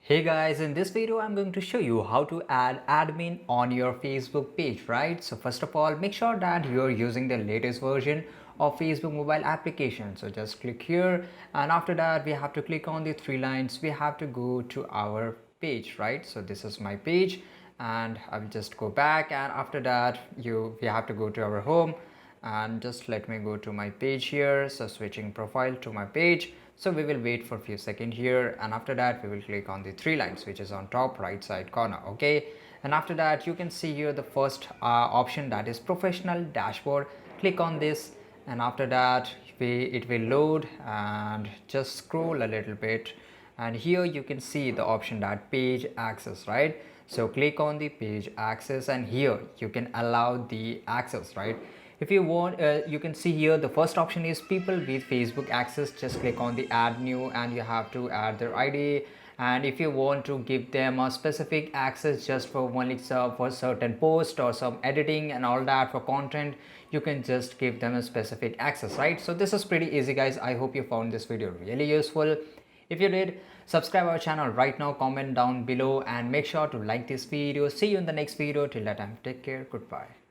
Hey guys, in this video I'm going to show you how to add admin on your Facebook page, right? So first of all, make sure that you're using the latest version of Facebook mobile application. So just click here, and after that we have to click on the three lines. We have to go to our page, right? So this is my page, and I will just go back, and after that we have to go to our home, and just let me go to my page here. So switching profile to my page, so we will wait for a few seconds here, and after that we will click on the three lines which is on top right side corner. Okay, and after that you can see here the first option, that is professional dashboard. Click on this, and after that it will load, and just scroll a little bit, and here you can see the option that page access, right? So click on the page access, and here you can allow the access, right? If you want, you can see here the first option is people with Facebook access. Just click on the add new, and you have to add their ID. And if you want to give them a specific access just for only for certain post or some editing and all that for content, you can just give them a specific access, right? So this is pretty easy guys. I hope you found this video really useful. If you did, subscribe our channel right now, comment down below, and make sure to like this video. See you in the next video. Till that time, take care. Goodbye.